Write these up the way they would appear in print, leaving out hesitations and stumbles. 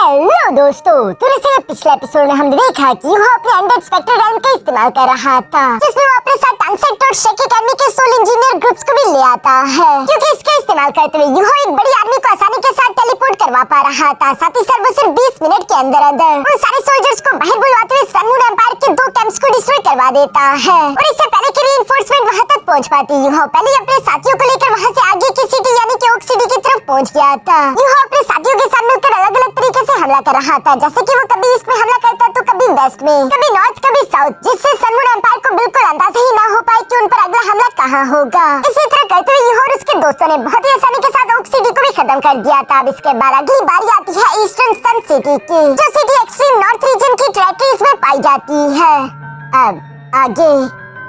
Hello दोस्तों, तो पिछले एपिसोड में हमने देखा कि वो अपने एंड्रॉइड स्पेक्टर रैम का इस्तेमाल कर रहा था, जिसमें वो अपने साथ टंगसेट और शेकी करने के सोल इंजीनियर ग्रुप्स को भी ले आता है, क्योंकि इसका इस्तेमाल करते हुए यूहो एक बड़ी आर्मी को आसानी के साथ टेलीपोर्ट करवा पा रहा था। साथ ही वो सिर्फ 20 मिनट के अंदर उन सारे सोल्जर्स को बाहर बुलवाते हुए सनमून एम्पायर के 2 कैंप्स को डिस्ट्रॉय करवा देता है। और इससे पहले कि रीइंफोर्समेंट वहां तक पहुंच पाती, यूहो पहले अपने साथियों को लेकर वहां से आगे की सिटी यानी कि ओक सिटी की तरफ पहुंच गया था। यूहो अपने साथियों के साथ मिलकर अलग-अलग तरीके से हमला कर रहा था, जैसे कि वो कभी ईस्ट में हमला करता तो कभी वेस्ट में, कभी नॉर्थ कभी साउथ, जिससे सनमून एम्पायर को बिल्कुल अंदाजा ही ना हो पाए कि उन पर अगला हमला कहां होगा। इसी तरह करते हुए यूहो और उसके दोस्तों ने बहुत ही आसानी के साथ ओक सिटी को भी खत्म कर दिया था। अब इसके बाद अगली बारी आती है ईस्टर्न सन सिटी की, जो सिटी एक्सट्रीम नॉर्थ रीजन की टेरिटरीज में पाई जाती है। अब आगे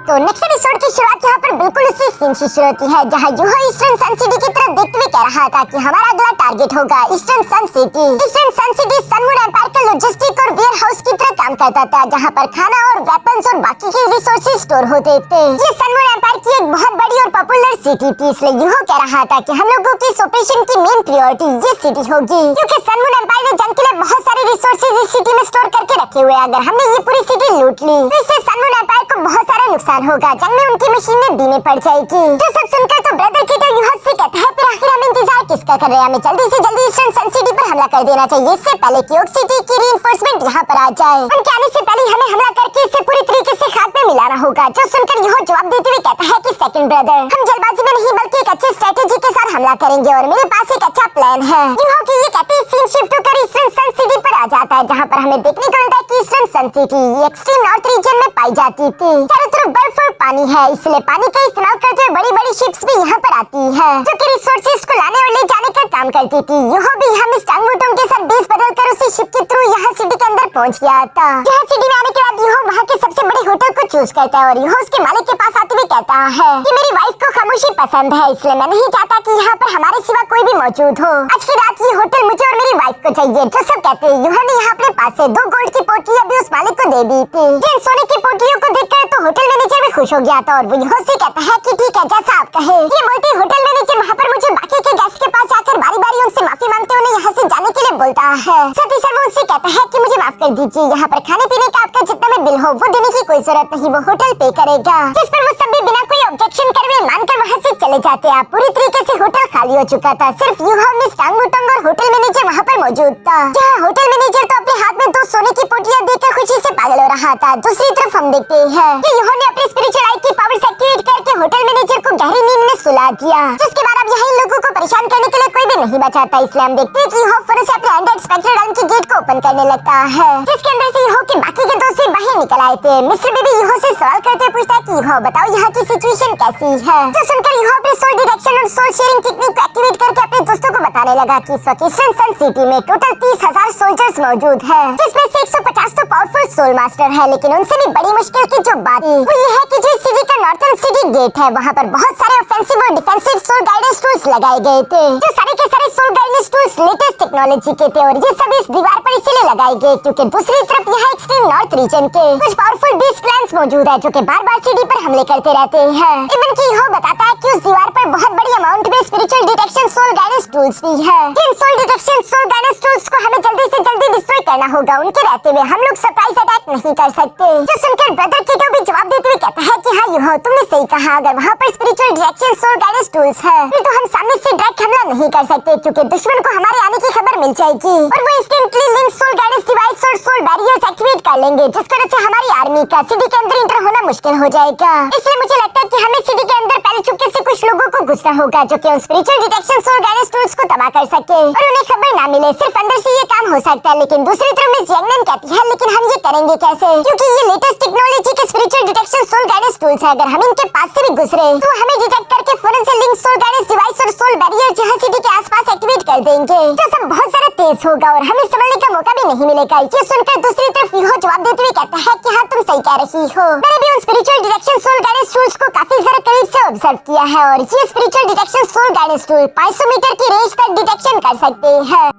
तो नेक्स्ट एपिसोड की शुरुआत यहाँ पर बिल्कुल उसी सीन से शुरू होती है, जहाँ यूहो ईस्टर्न सन सिटी की तरफ देखते हुए कह रहा था कि हमारा अगला टारगेट होगा ईस्टर्न सन सिटी। ईस्टर्न सन सिटी सनमून एम्पायर का लॉजिस्टिक और वेयर हाउस की तरह काम करता था, जहाँ पर खाना और वेपन्स और बाकी के रिसोर्सेज स्टोर होते थे। ये सनमून एम्पायर की एक बहुत बड़ी और पॉपुलर सिटी थी, इसलिए यूहो कह रहा था कि हम लोगों की इस ऑपरेशन की मेन प्रायोरिटी ये सिटी होगी, क्योंकि सनमून एम्पायर ने जंग के लिए बहुत सारे रिसोर्सेज इस सिटी में स्टोर करके रखे हुए। अगर हमने ये पूरी सिटी लूट ली तो इससे सनमून एम्पायर को बहुत सारा नुकसान होगा, जंग में उनकी मशीनें धीमे पड़ जाएगी। जो सब सुनकर तो ब्रदर की तो यूहो से कहता है फिर आखिर हम इंतजार किसका कर रहे हैं, हमें जल्दी से जल्दी ईस्टर्न सन सिटी पर हमला कर देना चाहिए, इससे पहले कि ओक सिटी की रीइंफोर्समेंट यहाँ पर आ जाए। उनके आने से पहले हमें हमला करके इसे पूरी तरीके से खाक में मिलाना होगा। जो सुनकर यूहो जवाब देते हुए कहता है कि सेकंड ब्रदर, हम जल्दबाजी में नहीं बल्कि एक अच्छे स्ट्रेटेजी के साथ हमला करेंगे और मेरे पास एक अच्छा प्लान है। यूहो की ये कहते ही सीन शिफ्ट होकर ईस्टर्न सन सिटी पर आ जाता है, जहाँ पर हमें देखने को मिलता है कि ईस्टर्न सन सिटी एक्सट्रीम नॉर्थ रीजन में पाई जाती थी। चारों तरफ बर्फ और पानी है, इसलिए पानी का इस्तेमाल करते हुए बड़ी-बड़ी शिप्स भी यहाँ पर आती है, जो कि रिसोर्सेज को लाने और ले जाने का काम करती थी। यूहो भी हम इस टांगोटों के साथ बेस बदलकर उसी शिप के थ्रू यहाँ सिटी के अंदर पहुँच गया था। यहाँ सिटी में आने के बाद यूहो वहाँ के सबसे बड़े होटल को चूज करता है और यूहो उसके मालिक के पास आते हुए कहता है कि मेरी वाइफ को खामोशी पसंद है, इसलिए मैं नहीं चाहता कि यहाँ पर हमारे सिवा कोई भी मौजूद हो। आज की रात ये होटल मुझे और मेरी वाइफ को चाहिए। जो सब कहते हैं यूहो ने यहाँ अपने पास से 2 गोल्ड की पोटलियां भी उस मालिक को दे दी थी। जिन सोने की पोटलियों को देखकर तो होटल मैनेजर भी खुश हो गया था और वो यूहो से कहता है कि ठीक है जैसा आप कहे। ये बोलते होटल मैनेजर वहाँ पर मुझे बाकी के गेस्ट के पास आकर बारी-बारी उनसे माफी मांगते उन्हें यहाँ से जाने के लिए बोलता है। साथ ही वो उनसे कहता है कि मुझे माफ कर दीजिए, यहाँ पर खाने पीने का आपका जितना भी बिल हो वो देने की कोई जरूरत नहीं, वो होटल पे करेगा। जिस पर वो सब भी बिना कोई ऑब्जेक्शन करे मानकर वहाँ से चले जाते हैं। पूरी तरीके से होटल खाली हो चुका था, सिर्फ यूहो, मिस टांगुटंग और होटल मैनेजर वहाँ पर मौजूद था। जहाँ होटल मैनेजर तो अपने हाथ में 2 सोने की पोटलियां देखकर खुशी से पागल हो रहा था। दूसरी तरफ हम देखते हैं कि यूहो ने अपनी स्पिरिचुअल आई की पावर्स एक्टिवेट करके होटल मैनेजर को गहरी नींद में सुला दिया। जिसके बाद अब यहाँ लोगों को परेशान करने के लिए कोई भी नहीं बचा था, इसलिए हम देखते हैं कि यूहो फौरन से अपने एंड्रॉइड स्पेक्टर रैम के गेट को ओपन करने लगता है, जिसके अंदर से यूहो के बाकी के दोस्त भी बाहर निकल आए थे। मिस्टर बेबी यूहो से सवाल करते पूछता है कि यूहो बताओ यहाँ की सिचुएशन कैसी है। तो सुनकर यूहो अपने सोल डिटेक्शन और सोल शेयरिंग टेक्निक को एक्टिवेट करके अपने दोस्तों को बताने लगा कि इस वक्त ईस्टर्न सन सिटी में टोटल 30,000 सोल्जर्स मौजूद है, जिसमें से 150 तो पावरफुल सोल मास्टर है। लेकिन उनसे भी बड़ी मुश्किल की जो बात है वो ये है कि जो सिटी का नॉर्थर्न सिटी गेट है वहाँ पर बहुत सारे ऑफेंसिव और डिफेंसिव सोल गाइडेंस टूल्स लगाए गए थे। जो सारे के सारे soul guidance tools latest technology के थे और ये सब इस दीवार पर इसीलिए लगाए गए क्योंकि दूसरी तरफ यहाँ एक्सट्रीम नॉर्थ रीजन के कुछ पावरफुल बीस्ट प्लान्स मौजूद है, जो कि बार-बार सिटी पर हमले करते रहते हैं। इवन की यूहो बताता है कि उस दीवार पर बहुत बड़ी अमाउंट में spiritual detection soul guidance tools भी है। जिन soul detection soul guidance tools को हमें जल्दी से जल्दी डिस्ट्रॉय करना होगा, उनके रहते हुए हम लोग सरप्राइज अटैक नहीं कर सकते। जो सुनकर ब्रदर कीटो भी जवाब देते हुए कहता है कि हाँ यूहो तुमने सही कहा, अगर वहाँ पर spiritual detection soul guidance tools है तो हम सामने से डायरेक्ट हमला नहीं कर सकते, क्योंकि दुश्मन को हमारे आने की खबर मिल जाएगी और वो instantly link soul guidance device और सोल बैरियर्स एक्टिवेट कर लेंगे, जिस वजह से हमारी आर्मी का सिटी के अंदर इंटर होना मुश्किल हो जाएगा। इसलिए मुझे लगता है कि हमें सिटी के अंदर पहले चुपके से कुछ लोगों को घुसना होगा, जो कि उन spiritual detection soul guidance tools को तबाह कर सके और उन्हें खबर ना मिले। सिर्फ अंदर से ये काम हो सकता है, लेकिन दूसरी तरफ मिस यंगनन कहती है लेकिन हम ये करेंगे कैसे, क्योंकि ये लेटेस्ट टेक्नोलॉजी के spiritual detection soul guidance tools है। अगर हम इनके पास से भी गुजरे तो हमें डिटेक्ट करके फौरन से लिंक सोल गाइडेंस डिवाइस और सोल बैरियर जहाँ सिटी के आसपास एक्टिवेट कर देंगे, तो सब बहुत ज्यादा तेज होगा और हमें संभलने का मौका भी नहीं मिलेगा। ये सुनकर दूसरी तरफ यूहो जवाब देते हुए कहता है कि हाँ तुम सही कह रही हो, मैंने भी उन spiritual detection soul guidance tools को काफी ज्यादा करीब से ऑब्जर्व किया है और ये spiritual detection soul guidance tool 500 metre की रेंज तक डिटेक्शन कर सकते हैं।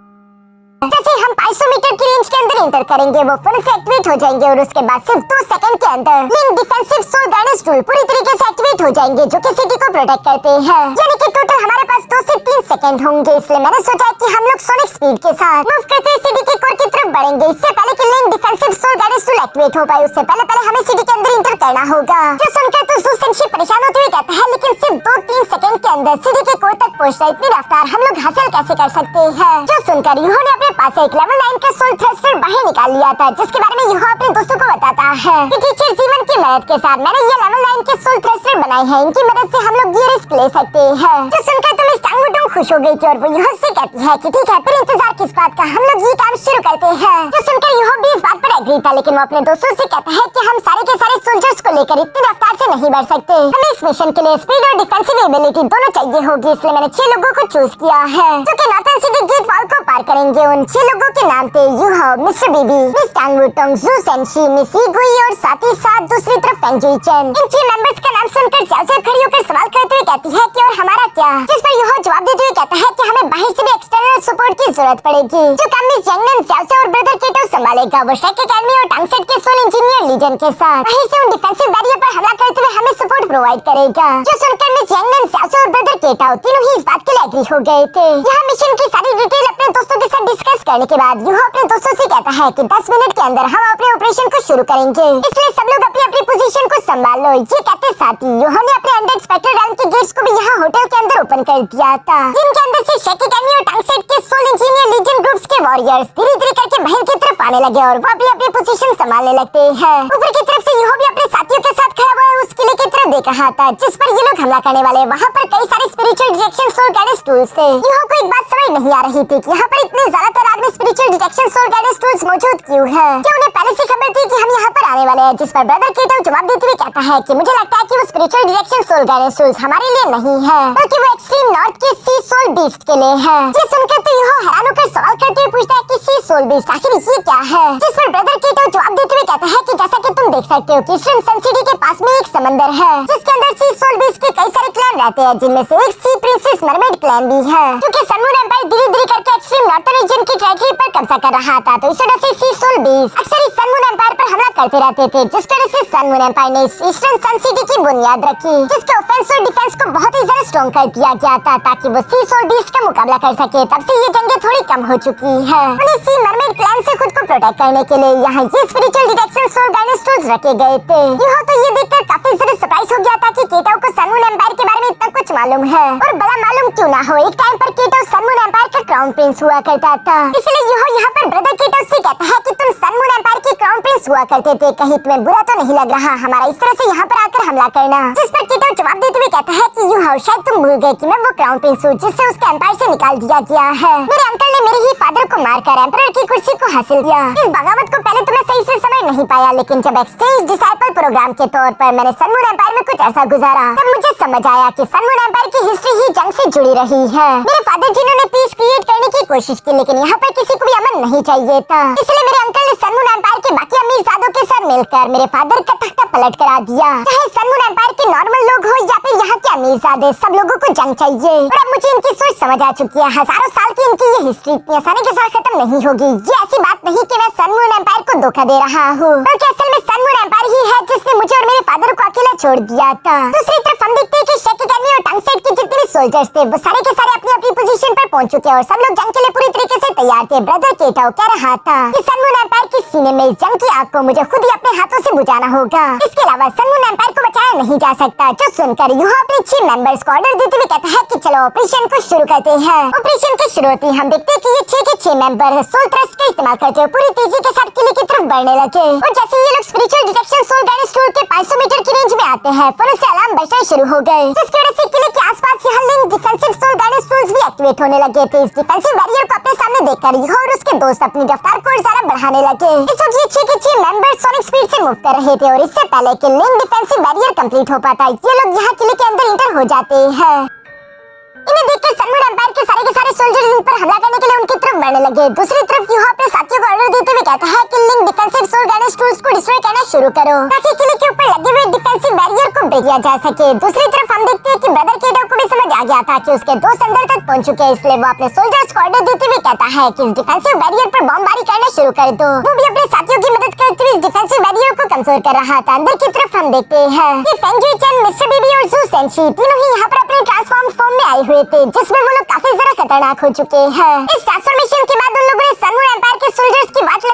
जैसे हम 500 मीटर की रेंज के अंदर इंटर करेंगे वो फौरन से एक्टिवेट हो जाएंगे और उसके बाद सिर्फ 2 सेकंड के अंदर link defensive soul guidance tool पूरी तरीके से एक्टिवेट हो जाएंगे, जो कि सिटी को प्रोटेक्ट करते हैं। यानी कि टोटल हमारे पास 2 से 3 सेकंड होंगे, इसलिए मैंने सोचा कि हम लोग सोनिक स्पीड के साथ मूव करते हुए सिटी के कोर बढ़ेंगे। इससे पहले कि link defensive soul guidance tool activate हो पाए उससे पहले हमें सिटी के अंदर इंटर करना होगा। जो सुनकर तो जू सेंशी परेशान होते हुए कहता है, लेकिन सिर्फ 2-3 सेकंड के अंदर सिटी के कोर तक पहुंचना इतनी रफ्तार हम लोग हासिल कैसे कर सकते हैं? जो सुनकर यूहो ने अपने पास एक लेवल 9 का सोल थ्रस्टर बाहर निकाल लिया था, जिसके बारे में यूहो अपने दोस्तों को बताता है कि टीचर जीवन की मदद के साथ मैंने ये लेवल 9 के सोल थ्रस्टर बनाए हैं, इनकी मदद से हम लोग ये रिस्क ले सकते हैं। जो सुनकर तो मिस टांगुटोंग खुश हो गई थी और वो यूहो से कहती है कि ठीक है, फिर इंतजार किस बात का, हम लोग ये काम शुरू करते हैं। जो सुनकर यूहो भी इस बात पर एग्री था, लेकिन वो अपने दोस्तों से कहता है कि हम सारे के सारे सोल्जर्स को लेकर इतनी रफ्तार से नहीं बढ़ सकते, हमें इस मिशन के लिए स्पीड और डिफेंसिव एबिलिटी दोनों चाहिए होगी, इसलिए मैंने 6 लोगों को चूज किया है जो कि नॉर्थन सिटी गेट वॉल को पार करेंगे। उन 6 लोगों के नाम थे यूहो, मिस्टर बीबी, मिस टांगुटोंग, जू सेंशी, मिस इगुई और साथ ही साथ दूसरी तरफ फेंग जुई चेन। इन 6 मेंबर्स का नाम सुनकर ज़्यादा खड़ी होकर सवाल करते हुए कहती है कि और हमारा क्या? जिस पर यूहो जवाब देते हुए कहता है कि हमें बाहर से भी एक्सटर्नल सपोर्ट की जरूरत पड़ेगी, जो काम मिस जंगनन ज़्यादा और ब्रदर केटो संभालेगा। वो शेक एकेडमी और टांगसेट के सोल इंजीनियर लीजन के साथ बाहर से उन डिफेंसिव बैरियर पर हमला करते हुए हमें सपोर्ट प्रोवाइड करेगा। जो सुनकर मिस जंगनन ज़्यादा और ब्रदर केटो तीनों ही इस बात के लिए एग्री हो गए थे। यह मिशन की सारी डिटेल अपने दोस्तों के साथ डिस्कस करने के बाद यूहो अपने दोस्तों से कहता है कि 10 मिनट के अंदर हम अपने ऑपरेशन को शुरू करेंगे, इसलिए सब लोग अपनी अपनी पोजीशन को संभाल लो। ये कहते साथ ही यूहो ने अपने अंडर स्पेक्टर रैम के गेट्स को भी यहाँ होटल के अंदर ओपन कर दिया था, जिनके अंदर से शेक एकेडमी और टांगसेट के सोल इंजीनियर लीजन ग्रुप्स के वॉरियर्स धीरे धीरे करके बहन की तरफ आने लगे और वो अपनी अपनी पोजीशन संभालने लगते हैं। ऊपर की तरफ से यूहो भी अपने साथियों के साथ खड़ा हुआ उस किले की तरफ देख रहा था जिस पर ये लोग हमला करने वाले। वहाँ पर कई सारे spiritual detection soul guidance tools थे। यूहो को एक बात समझ नहीं आ रही थी कि यहाँ पर इतने ज्यादातर आदमी spiritual detection soul guidance tools मौजूद क्यों है? क्या उन्हें पहले से खबर थी कि हम यहाँ पर आने वाले हैं? जिस पर ब्रदर केटो जवाब देते हुए कहता है कि मुझे लगता है कि वो spiritual detection soul guidance tools हमारे लिए नहीं है, बल्कि वो एक्सट्रीम नॉर्थ के सी सोल बीस्ट के लिए है। ये सुनकर तो यूहो हैरान होकर सवाल करते हुए पूछता है कि सी सोल बीस्ट आखिर ये क्या है? जिस पर ब्रदर केटो जवाब देते हुए कहता है कि जैसा कि तुम देख सकते हो कि ईस्टर्न सन सिटी के पास में एक समंदर है, जिसके अंदर सी सोल बीस्ट के कई सारे क्लैन रहते हैं, जिनमें से एक सी प्रिंसेस मरमेड क्लैन भी है। क्योंकि सनमून एम्पायर धीरे धीरे करके एक्सट्रीम नॉर्थन रीजन की टेरिटरी पर कब्जा कर रहा था, तो इस वजह से सी सोल बीस्ट अक्सर इस सनमून एम्पायर पर हमला करते रहते थे, जिस वजह से सनमून एम्पायर ने ईस्टर्न सन सिटी की बुनियाद रखी, जिसके ऑफेंस और डिफेंस को बहुत ही ज्यादा स्ट्रॉन्ग कर दिया गया था ताकि वो सी सोल बीस्ट का मुकाबला कर सके। तब से ये जंगें थोड़ी कम हो चुकी है। उन्हें सी मरमेड क्लैन से खुद को प्रोटेक्ट करने के लिए यहाँ ये spiritual detection soul guidance tools रखे गए थे। यूहो तो ये देखकर काफी ज्यादा सरप्राइज हो गया था कि केटो को सनमून एम्पायर के बारे में इतना कुछ मालूम है, और बड़ा मालूम क्यों ना हो, एक टाइम पर केटो सनमून एम्पायर का क्राउन प्रिंस हुआ करता था। इसलिए यूहो यहाँ पर ब्रदर केटो से कहता है कि तुम सनमून एम्पायर के क्राउन प्रिंस हुआ करते थे, कहीं तुम्हें बुरा तो नहीं लग रहा हमारा इस तरह से यहाँ पर आकर हमला करना? जिस पर केटो जवाब देते हुए कहता है कि यूहो शायद तुम भूल गए कि मैं वो क्राउन प्रिंस हूँ जिससे उसके एम्पायर से निकाल दिया गया है। मेरे अंकल ने मेरे ही फादर को मारकर एम्परर की कुर्सी को हासिल किया। इस बगावत को पहले तो मैं सही से समझ नहीं पाया, लेकिन जब एक्सचेंज डिसाइपल प्रोग्राम के तौर पर मैंने सनमून एम्पायर में कुछ ऐसा गुजारा, तब मुझे समझ आया कि सनमून एम्पायर की हिस्ट्री ही जंग से जुड़ी रही है। मेरे फादर जिन्होंने पीस क्रिएट करने की कोशिश की, लेकिन यहाँ पर किसी को भी अमन नहीं चाहिए था, इसलिए मेरे अंकल ने सनमून एम्पायर के बाकी अमीरजादों के साथ मिलकर मेरे फादर का तख्ता पलट करा दिया। चाहे सनमून एम्पायर के नॉर्मल लोग हो या फिर यहाँ के अमीरजादे, सब लोगों को जंग चाहिए। और अब मुझे इनकी सोच समझ आ चुकी है। हजारों साल की इनकी ये हिस्ट्री इतनी आसानी के साथ खत्म नहीं होगी। ये ऐसी बात नहीं कि मैं सनमून एम्पायर को धोखा दे रहा हूँ, बल्कि असल में सनमून एम्पायर ही है जिसने मुझे और मेरे फादर को अकेला छोड़ दिया था। दूसरी तरफ हम देखते हैं कि शेक एकेडमी और टांगसेट के जितने भी सोल्जर्स थे वो सारे के सारे अपनी अपनी पोजीशन पर पहुंच चुके और सब लोग जंग के लिए पूरी तरीके से तैयार थे। ब्रदर केटो कह रहा था कि सनमून एम्पायर के सीने में इस जंग की आग को मुझे खुद ही अपने हाथों से बुझाना होगा। इसके अलावा सनमून एम्पायर को बचाया नहीं जा सकता। जो सुनकर यूहो अपने 6 मेंबर्स को ऑर्डर देते हुए कहता है कि चलो ऑपरेशन को शुरू करते हैं। ऑपरेशन की शुरुआत हम देखते हैं कि ये 6 के 6 मेंबर सोल थ्रस्ट का इस्तेमाल करते हुए पूरी तेजी के साथ किले की तरफ बढ़ने लगे। और जैसे ये लोग spiritual detection soul guidance tool के 500 मीटर की रेंज में आते हैं, फौरन से अलार्म बजना शुरू हो गए, जिसकी वजह से किले के आसपास यहाँ link defensive soul guidance tools भी एक्टिवेट होने लगे थे। इस डिफेंसिव बैरियर को अपने सामने देखकर यूहो और उसके दोस्त अपनी रफ्तार को ज्यादा बढ़ाने लगे। इस वक्त ये 6 के 6 मेंबर्स सोनिक स्पीड से मूव कर रहे थे और इससे पहले कि लिंक डिफेंसिव बैरियर कंप्लीट हो पाता, ये लोग यहाँ किले के अंदर इंटर हो जाते हैं। इन्हें देखकर सनमून एम्पायर के सारे सोल्जर्स इन पर हमला करने के लिए उनकी तरफ बढ़ने लगे। दूसरी तरफ यूहो अपने साथियों को ऑर्डर देते हुए कहता है कि link defensive soul guidance tools को डिस्ट्रॉय करना शुरू करो ताकि किले के ऊपर लगे हुए डिफेंसिव बैरियर को ब्रेक किया जा सके। दूसरी तरफ हम देखते हैं कि ब्रदर केटो को भी समझ आ गया था कि उसके दोस्त अंदर तक पहुंच चुके हैं, इसलिए वो अपने सोल्जर्स को ऑर्डर देते हुए कहता है कि इस डिफेंसिव बैरियर पर बमबारी करना शुरू कर दो। वो भी अपने साथियों की मदद करते हुए इस डिफेंसिव बैरियर को कमजोर कर रहा था। अंदर की तरफ हम देखते हैं कि फेंग जुई चेन, मिस्टर बीबी और जू सेंशी तीनों ही यहाँ पर अपने ट्रांसफॉर्म फॉर्म में आए हुए थे, जिसमें वो लोग काफी ज्यादा खतरनाक हो चुके हैं। इस ट्रांसफॉर्मेशन के बाद उन लोगों ने सनमून एम्पायर के सोल्जर्स की वाट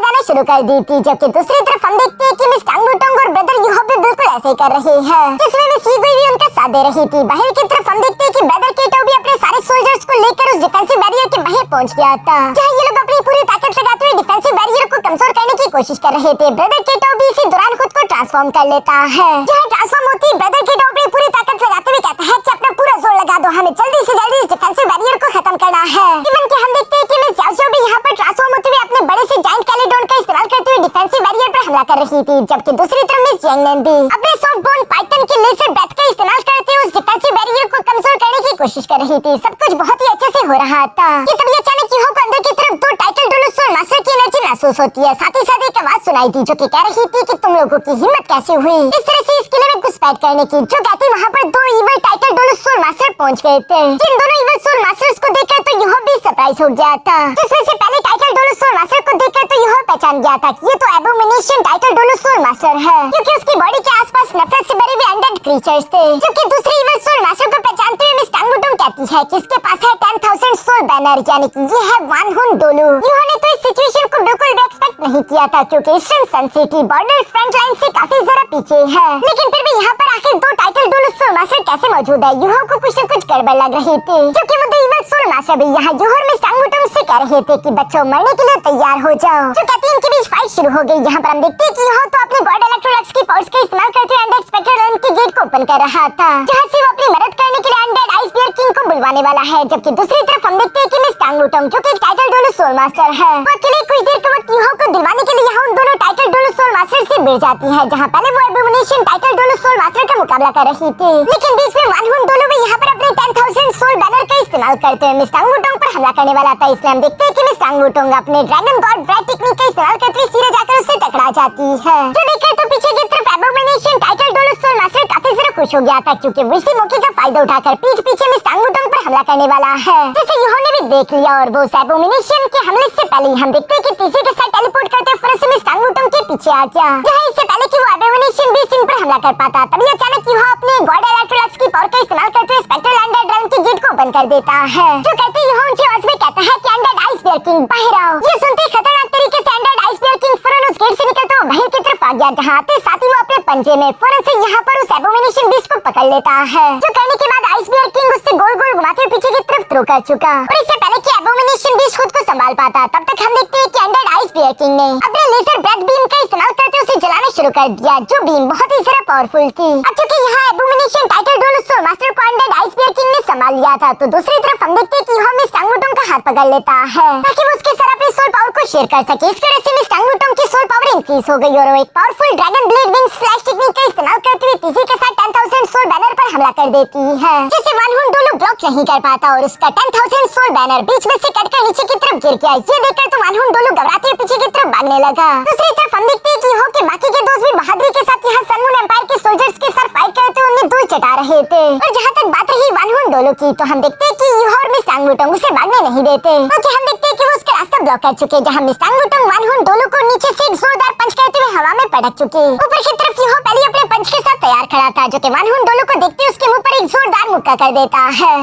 चालू कर दी थी, जबकि दूसरी तरफ हम देखते हैं कि मिस टांग वुटोंग और ब्रदर यूहो भी बिल्कुल ऐसे ही कर रहे हैं, जिसमें मिस ईगुई भी उनका साथ दे रही थी। बाहर की तरफ हम देखते हैं कि ब्रदर केटो भी अपने सारे सोल्जर्स को लेकर उस डिफेंसिव बैरियर के बाहर पहुंच गया था, जहां ये लोग अपनी पूरी ताकत लगाते हुए डिफेंसिव बैरियर को कमजोर करने की कोशिश कर रहे थे। ब्रदर केटो भी इसी दौरान खुद को ट्रांसफॉर्म कर लेता है। जहां ट्रांसफॉर्म होती ब्रदर केटो अपनी पूरी ताकत लगाते हुए कहता है कि अपना पूरा जोर लगा दो, हमें जल्दी से जल्दी इस डिफेंसिव बैरियर को खत्म करना है। इवन कि हम देखते हैं कि मिस ज़ाओ भी यहाँ पर ट्रांसफॉर्म होते हुए अपने बड़े से जायंट कैलिडोन का इस्तेमाल करते हुए डिफेंसिव बैरियर पर हमला कर रही थी, जबकि दूसरी तरफ मिस जेंगनेन भी अपने सॉफ्ट बोन पाइथन के लेजर ब्रेथ का इस्तेमाल करते हुए उस डिफेंसिव बैरियर को कमजोर करने की कोशिश कर रही थी। सब कुछ बहुत ही अच्छे से हो रहा था कि तभी अचानक यूहो को अंदर की तरफ दो टाइटल डोलोसोर मास्टर की एनर्जी महसूस होती है। साथ ही साथ एक आवाज सुनाई दी जो कि कह रही थी कि तुम लोगों की हिम्मत कैसे हुई इस तरह से इस किले में घुसपैठ करने की, जो कहती वहाँ पर दो इवल टाइटल डोलोसोर मास्टर पहुँच गए थे। इन दोनों इवल सोर मास्टर्स को देखकर तो यूहो भी सरप्राइज हो गया था, जिसमें से पहले टाइटल डोलोसोर मास्टर को देखकर तो यूहो पहचान गया था कि ये तो एबोमिनेशन टाइटल डोलोसोर मास्टर है, क्योंकि उसकी बॉडी के आसपास नफरत से भरे हुए अनडेड क्रीचर्स थे। जबकि दूसरे इवल सोर मास्टर को पहचानते हुए मिस टांग वुटोंग कहती है कि इसके पास है 10,000 सोल बैनर, यानी कि ये है वान हुन डोलू। यूहो ने तो इस सिचुएशन को बिल्कुल भी एक्सपेक्ट नहीं किया था, क्योंकि ईस्टर्न सन सिटी बॉर्डर फ्रंट लाइन से काफी जरा पीछे है, लेकिन फिर भी यहाँ पर आखिर दो टाइटल डोलोसोर मास्टर कैसे मौजूद है। यूहो को कुछ न कुछ गड़बड़ लग रही थी, क्योंकि वो दो इवल सोर मास्टर भी यहाँ यूहो और मिस टांग वुटोंग से कह रहे थे कि बच्चों मरने के लिए तैयार हो जाओ। जो कहते हैं इनके बीच फाइट शुरू हो गई। यहाँ पर हम देखते हैं कि यूहो तो अपने गॉड इलेक्ट्रोलक्स की पावर्स का इस्तेमाल करते हुए अनएक्सपेक्टेड रेलम के गेट को ओपन कर रहा था, जहाँ से वो अपनी मदद करने के लिए अनडेड आइस बियर किंग को बुलवाने वाला है। जबकि दूसरी तरफ हम देखते हैं कि मिस टांग वुटोंग जो कि टाइटल डोलोसोर मास्टर है, वो अकेले कुछ देर के वक्त यूहो को दिलवाने के लिए यहाँ उन दोनों टाइटल डोलोसोर मास्टर से भिड़ जाती है, जहाँ पहले वो एबोमिनेशन टाइटल डोलोसोर मास्टर का मुकाबला कर रही थी, लेकिन बीच में वान हुन डोलू भी यहाँ पर अपने 10,000 सोल बैनर का इस्तेमाल करते हुए मिस टांग वुटोंग पर हमला करने वाला था। इसलिए हम देखते हैं कि मिस टांग वुटोंग अपने ड्रैगन गॉड ब्राइट टेक्निक का इस्तेमाल करते हुए सीधे जाकर उससे टकरा जाती है। जो देखकर तो पीछे की तरफ एबोमिनेशन टाइटल डोलोसोर मास्टर काफी जरा खुश हो गया था, क्योंकि वो इसी मौके का फायदा उठाकर पीठ पीछे मिस टांग वुटोंग पर हमला करने वाला है, जिसे यूहो ने भी देख लिया। और वो एबोमिनेशन के हमले से पहले हम देखते हैं कि तीसरे के साथ टेलीपोर्ट करते हुए फौरन से मिस टांग वुटोंग के पीछे आ गया, जहाँ इससे पहले कि वो एबोमिनेशन भी इन पर हमला कर पाता। तभी अचानक यूहो अपने गॉड इलेक्ट्रोलक्स की पावर का इस्तेमाल करते हुए स्पेक्ट्रल अनडेड रेलम के गेट को ओपन कर देता है, जो कहते यूहो ऊंची आवाज में कहता है कि अनडेड आइस बियर किंग बाहर आओ। ये सुनते ही खतरनाक तरीके से अनडेड आइस बियर किंग फौरन उस गेट से निकलता हुआ बाहर की तरफ आ गया, जहाँ आते साथ ही वो अपने पंजे में फौरन से यहाँ पर उस एबोमिनेशन बीस्ट को पकड़ लेता है, जो करने के बाद आइस बियर किंग उससे गोल गोल घुमाते हुए पीछे की तरफ थ्रो कर चुका। और इससे पहले कि एबोमिनेशन बीस्ट खुद को संभाल पाता, तब तक हम देखते हैं कि अनडेड आइस बियर किंग ने अपने लेजर ब्रेथ बीम का इस्तेमाल करते उसे जलाना शुरू कर दिया, जो बीम बहुत ही जरा पावरफुल थी। अब चूंकि यहाँ एबोमिनेशन टाइटल डोलोसोर मास्टर को अनडेड आइस बियर किंग ने संभाल लिया था, तो दूसरी तरफ हम देखते हैं कि यूहो मिस टांग वुटोंग का हाथ पकड़ लेता है, ताकि वो उसके साथ अपनी सोल पावर को शेयर कर सके। इस तरह से मिस टांग वुटोंग की सोल पावर इंक्रीज हो गई और वो एक powerful dragon blade wing slash technique का इस्तेमाल करते हुए तीसरे के साथ 10,000 सोल बैनर पर हमला कर देती है, जिसे वान हुन डोलू ब्लॉक नहीं कर पाता और उसका 10,000 सोल बैनर बीच में से कटकर नीचे की तरफ गिर गया। ये देखकर तो वान हुन डोलू घबराते हुए पीछे की तरफ भागने लगा। दूसरी तरफ हम देखते हैं कि यूहो के बाकी के दोस्त भी बहादुरी के साथ यहाँ सन मून एम्पायर के सोल्जर्स के साथ फाइट करते हुए उन्हें दूर चटा रहे थे। और जहाँ तक बात रही वान हुन डोलू की, तो हम देखते हैं कि यूहो और मिस टांग वुटोंग उसे भागने नहीं देते, क्योंकि हम देखते हैं कि वो उसका रास्ता ब्लॉक कर चुके, जहाँ मिस टांग वुटोंग वान हुन डोलू को नीचे से एक जोरदार पंच करते हुए हवा में पटक चुके। ऊपर की तरफ यूहो पहले अपने पंच के साथ तैयार खड़ा था, जो कि वान हुन डोलू को देखते उसके मुंह पर एक जोरदार मुक्का कर देता है।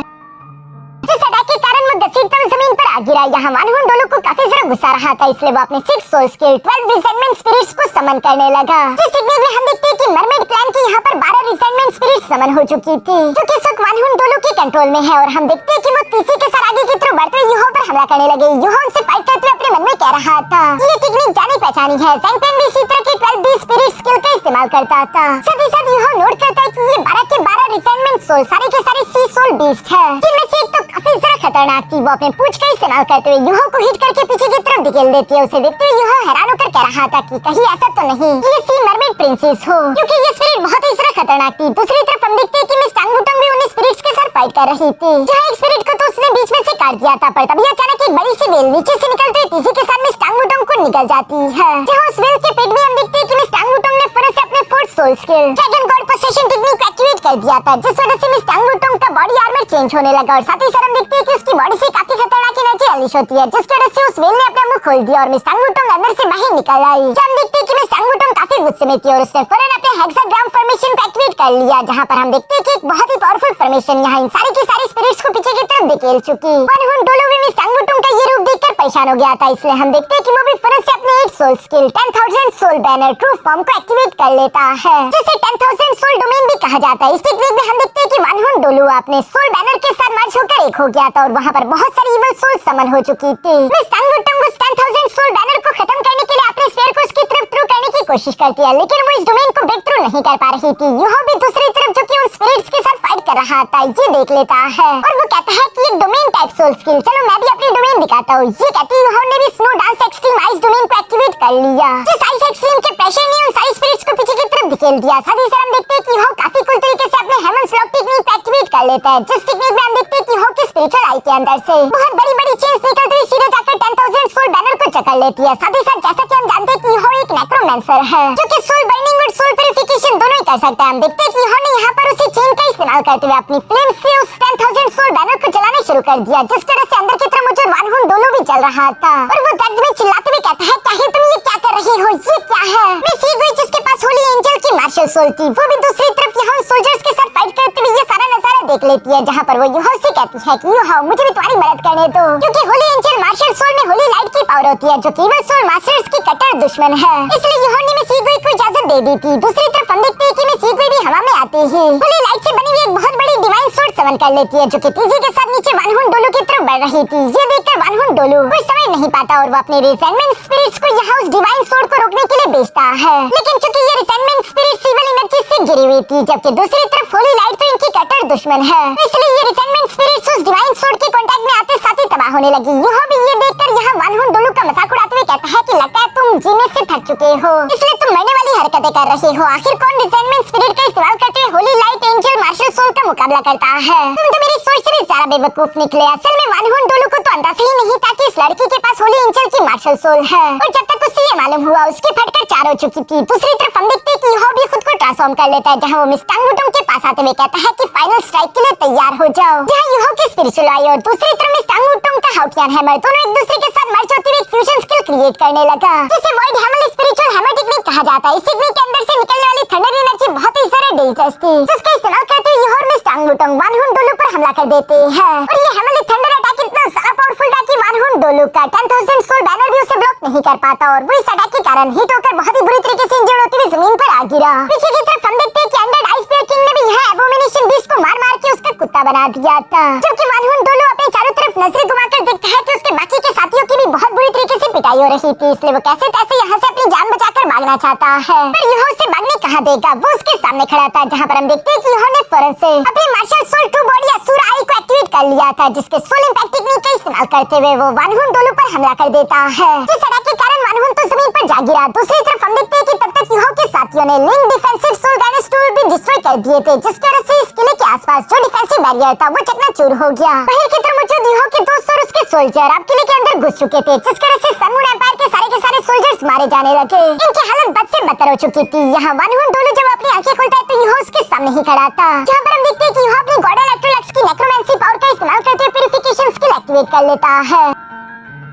इस अटैक के कारण वो घसीटता हुआ जमीन पर आ गिरा। यहाँ वान हुन डोलू को काफी जरा गुस्सा रहा था, इसलिए वो अपने 6 सोल स्किल 12 रिसेंटमेंट स्पिरिट्स को समन करने लगा। इस टेक्निक में हम देखते हैं कि मरमेड क्लैन की यहाँ पर 12 रिसेंटमेंट स्पिरिट्स समन हो चुकी थी, जो कि इस वक्त वान हुन डोलू के कंट्रोल में है। और हम देखते हैं कि वो तीसरे के साथ आगे की तरफ बढ़ते हुए यूहो पर हमला करने लगे। यूहो उनसे फाइट करते हुए अपने मन में कह रहा था कि ये टेक्निक जानी पहचानी है, ज़ेंगपेंग भी इसी तरह की 12 बीस्ट स्पिरिट स्किल का इस्तेमाल करता था। साथ ही साथ यूहो नोट करता है कि ये 12 के 12 रिसेंटमेंट सोल सारे के सारे सी सोल बीस्ट है, जिनमें से एक तो काफी जरा खतरनाक थी। वो अपने पूंछ का इस्तेमाल करते हुए यूहो को हिट करके पीछे की तरफ धकेल देती है। उसे देखते हुए यूहो हैरान होकर कह रहा था कि कहीं ऐसा तो नहीं कि ये सी मरमेड प्रिंसेस हो, क्योंकि ये स्पिरिट बहुत ही जरा खतरनाक थी। दूसरी तरफ हम देखते हैं कि मिस टांग वुटोंग भी उन स्पिरिट्स के साथ फाइट कर रही थी, जहाँ एक स्पिरिट को तो उसने बीच में से काट दिया था, पर तभी अचानक एक बड़ी सी वेल नीचे से निकलते हुए तीसरे के साथ मिस टांग वुटोंग को निकल जाती है, जहाँ उस वेल के पेट में हम देखते हैं कि मिस टांग वुटोंग ने फौरन से अपने 4th soul skill dragon god possession technique activate कर दिया था, जिस वजह से मिस टांग वुटोंग का बॉडी आर्मर चेंज होने लगा। और साथ ही साथ हम देखते हैं कि उसकी बॉडी से काफी खतरनाक एनर्जी अनलीश होती है, जिसकी वजह से उस वेल ने अपना मुंह खोल दिया और मिस टांग वुटोंग अंदर से बाहर निकल आई। हम देखते हैं कि मिस टांग वुटोंग काफी गुस्से में थी और उसने फौरन अपने हेक्साग्राम फॉर्मेशन को एक्टिवेट कर लिया, जहाँ पर हम देखते हैं कि एक बहुत ही पावरफुल फॉर्मेशन यहाँ इन सारी की सारी स्पिरिट्स को पीछे की तरफ धकेल चुकी। वनहुन डोलू भी मिस टांगुटुंग का ये रूप देखकर परेशान हो गया था, इसलिए हम देखते हैं कि वो भी फौरन से अपने 8 soul skill 10,000 soul banner true form को एक्टिवेट कर लेता है, जिसे 10,000 सोल डोमेन भी कहा जाता है। इस टेक्निक में हम देखते हैं कि वनहुन डोलू अपने सोल बैनर के साथ मर्ज होकर एक हो गया था और वहाँ पर बहुत सारी इविल सोल समन हो चुकी थी। मिस टांगुटुंग उस 10,000 सोल बैनर को खत्म करने के लिए अपने स्फीयर को उसकी तरफ थ्रू करने की कोशिश करती है, लेकिन वो इस डोमेन को ब्रेक थ्रू नहीं कर पा रही थी। यूहो भी दूसरी तरफ जो कि उन स्पिरिट्स के साथ फाइट कर रहा था ये देख लेता है और वो कहता है कि ये डोमेन टाइप सोल स्किल, चलो मैं भी अपनी डोमेन दिखाता हूँ। ये कहती यूहो ने भी snow dance extreme ice domain को एक्टिवेट कर लिया। जिस आइस एक्सट्रीम के प्रेशर ने उन सारी स्पिरिट्स को पीछे की तरफ धकेल दिया। साथ ही साथ हम देखते हैं कि यूहो काफी कुल तरीके से अपने हेवंस लॉक टेक्निक को एक्टिवेट कर लेता है, जिस टेक्निक में हम देखते हैं कि यूहो की स्पिरिचुअल आई के अंदर से बहुत बड़ी-बड़ी चेन्स निकलती हुई सीधे जाकर 10,000 सोल बैनर को जकड़ लेती है। साथ ही साथ जैसा कि हम जानते हैं कि यूहो एक नेक्रोमैंसर है, जो कि सोल बर्निंग और सोल प्यूरिफिकेशन दोनों ही कर सकता है। हम देखते हैं कि यूहो ने यहाँ पर उसी चेन का इस्तेमाल करते हुए अपनी फ्लेम से उस 10,000 सोल बैनर को जलाना शुरू कर दिया, जिस तरह से अंदर की तरफ मौजूद वनहुन डोलू भी जल रहा था और वो दर्द में चिल्लाते हुए कहता है, ताहिर तुम ये क्या कर रहे हो, ये क्या है? मैं सीगुई जिसके पास होली एंजल की मार्शल सोल थी, वो भी दूसरी तरफ यहाँ सोल्जर्स के साथ फाइट करते हुए ये सारा नजारा देख लेती है, जहाँ पर वो यूहो से कहती है कि यूहो मुझे भी तुम्हारी मदद करने दो, क्योंकि होली एंजल मार्शल सोल में होली लाइट की पावर होती है, जो कि इविल सोल मास्टर्स की कट्टर दुश्मन है। इसलिए यूहो ने सीगुई को इजाजत दे दी थी। दूसरी तरफ हम देखते हैं कि सीगुई भी हवा में आती ही होली लाइट से बनी हुई एक बहुत बड़ी डिवाइन सोर्ड समन कर लेती है, जो कि तेजी के साथ नीचे वनहुन डोलू की तरफ बढ़ रही थी। ये देखकर वनहुन डोलू कुछ समझ नहीं पाता और वो अपने रिसेंटमेंट स्पिरिट्स को यहाँ उस डिवाइन सोर्ड को रोकने के लिए भेजता है, लेकिन चूंकि ये रिसेंटमेंट स्पिरिट्स इविल एनर्जी से घिरी हुई थी, जबकि दूसरी तरफ होली लाइट तो इनकी कट्टर दुश्मन है, इसलिए ये रिसेंटमेंट स्पिरिट्स उस डिवाइन सोर्ड के कांटेक्ट में आते साथ ही तबाह होने लगी। यूहो भी ये देखकर यहाँ वनहुन डोलू का मजाक उड़ाते हुए कहता है कि लगता है तुम जीने से थक चुके हो, इसलिए तुम मरने वाली हरकतें कर रहे हो। आखिर कौन रिसेंटमेंट स्पिरिट का इस्तेमाल करते हुए holy light angel martial soul का मुकाबला करता है? तुम तो मेरी सोच से भी ज्यादा बेवकूफ निकले। असल में वनहुन डोलू को तो अंदाजा ही नहीं था कि इस लड़की के पास होली एंजल की मार्शल सोल है, और जब तक उसे ये मालूम हुआ उसकी फटकर 4 हो चुकी थी। दूसरी तरफ हम देखते हैं कि यूहो भी खुद को ट्रांसफॉर्म कर लेता है, जहाँ वो मिस टांगुटुंग के पास आते हुए कहता है कि फाइनल स्ट्राइक के लिए तैयार हो जाओ, जहाँ यूहो की स्पिरिचुअल आई और दूसरी तरफ मिस टांगुटुंग का हाउटियन हैमर दोनों एक दूसरे के साथ मर्ज होते हुए एक फ्यूजन स्किल क्रिएट करने लगा, जिसे world hammer spiritual hammer technique कहा जाता है। इस टेक्निक के अंदर से निकलने वाली थंडर एनर्जी बहुत ही ज्यादा डेंजरस थी, जिसका इस्तेमाल करते हुए यूहो मिस टांगुटुंग वनहुन डोलू पर हमला कर देते हैं और ये हैमर थंडर अटैक इतना ज्यादा पावरफुल था कि वनहुन डोलू का 10,000 सोल बैनर भी उसे ब्लॉक नहीं कर पाता और वो इस अटैक के कारण हिट होकर बहुत ही बुरी तरीके से इंजर्ड होते हुए जमीन पर आ गिरा। पीछे की तरफ हम देखते हैं कि अंडर आइस बेयर किंग ने भी यह एबोमिनेशन बीस्ट को मार मार के उसका कुत्ता बना दिया था, जबकि वनहुन डोलू अपने चारों तरफ नजरें घुमाकर देखता है कि उसके बाकी के साथियों की भी बहुत बुरी तरीके से पिटाई हो रही थी, इसलिए वो कैसे तैसे यहाँ से अपनी जान बचाकर भागना चाहता है, पर यूहो उसे भागने कहाँ देगा। वो उसके सामने खड़ा था, जहाँ पर हम देखते हैं कि यूहो ने फौरन से अपनी मार्शल सोल टू बॉडी असुर आई को एक्टिवेट कर लिया था, जिसके सोल इंपैक्ट टेक्निक का इस्तेमाल करते हुए वो वनहुन डोलू पर हमला कर देता है, जिस अटैक के कारण वनहुन तो जमीन पर जा गिरा। दूसरी तरफ हम देखते हैं कि तब तक यूहो के साथियों ने link defensive soul guidance tool भी डिस्ट्रॉय कर दिए थे, जिसकी वजह से इस किले के आसपास जो डिफेंसिव बैरियर था वो चकनाचूर हो गया। बाहर की तरफ मौजूद यूहो के दोस्त और उसके सोल्जर अब किले के अंदर घुस चुके थे, जिसकी वजह से सनमून एम्पायर के सारे सोल्जर्स मारे जाने लगे। इनकी हालत बद से बदतर हो चुकी थी। यहाँ वनहुन डोलू जब अपनी आंखें खोलता है तो यूहो उसके सामने ही खड़ा था, जहाँ पर हम देखते हैं कि यूहो अपनी गॉड इलेक्ट्रोलक्स की नेक्रोमेंसी पावर का इस्तेमाल करते हुए प्यूरिफिकेशन स्किल एक्टिवेट कर लेता है,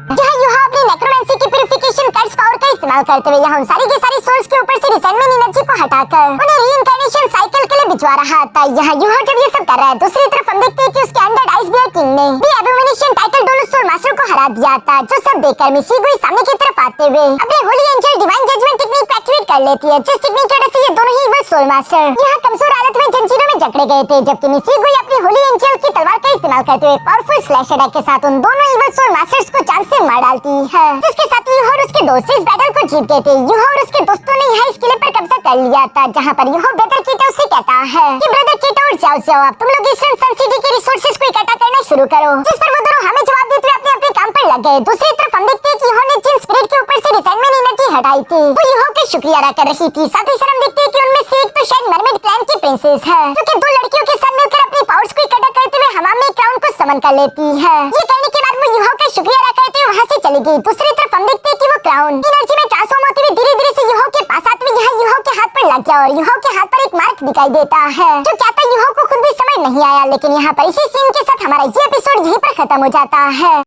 जहाँ यूहो अपनी नेक्रोमेंसी की प्यूरिफिकेशन कर्स पावर का इस्तेमाल करते हुए यहाँ सारी की सारी सोल्स के ऊपर से रिसेंटमेंट एनर्जी को हटाकर उन्हें रीइंकार्नेशन साइकिल के लिए भिजवा रहा था। यहाँ यूहो जब ये सब कर रहा है, दूसरी तरफ हम देखते हैं कि उसके अंडर आइस बेयर किंग ने भी एबोमिनेशन टाइटल डोलू सोल मास्टर को हरा दिया था, जो सब देखकर मिसीगुई सामने की तरफ आते हुए अपने holy angel divine judgement technique को एक्टिवेट कर लेती है, जिस टेक्निक की वजह से ये दोनों ही इविल सोल मास्टर यहाँ कमजोर हालत में जंजीरों में जकड़े गए थे, जबकि मिसीगुई अपनी होली एंजल की तलवार का इस्तेमाल करते हुए पावरफुल स्लैश अटैक के साथ उन दोनों इविल सोल मास्टर्स को जान से मार डालती है, जिसके साथ यूहो और उसके दोस्त इस बैटल को जीत गए थे। यूहो और उसके दोस्तों ने यहाँ इस किले पर कब्जा कर लिया था, जहाँ पर यूहो ब्रदर कीटो से कहता है कि ब्रदर कीटो उठ जाओ अब तुम लोग ईस्टर्न सन सिटी के रिसोर्सेज को इकट्ठा करना शुरू करो, जिस पर वो दोनों हमें जवाब देते हुए अपने अपने काम पर लग गए। दूसरी तरफ हम देखते हैं कि यूहो ने जिन स्पिरिट के ऊपर से रिसेंटमेंट एनर्जी हटाई थी वो यूहो के शुक्रिया अदा कर रही थी। साथ ही साथ हम देखते हैं कि उनमें से एक तो शायद मरमेड क्लैन की प्रिंसेस है, जो कि 2 लड़कियों के साथ मिलकर अपनी पावर्स को इकट्ठा करते हुए हवा में क्राउन को समन कर लेती है। ये करने के बाद वो यूहो का शुक्रिया अदा करते हुए वहाँ से चली गई। दूसरी तरफ हम देखते हैं कि वो क्राउन एनर्जी में ट्रांसफॉर्म होते हुए धीरे-धीरे से यूहो के पास आते हुए यहाँ यूहो के हाथ पर लग गया और यूहो के हाथ पर एक मार्क दिखाई देता है, जो क्या था यूहो को खुद भी समझ नहीं आया। लेकिन यहाँ पर इसी सीन के साथ हमारा ये एपिसोड यहीं पर खत्म हो जाता है।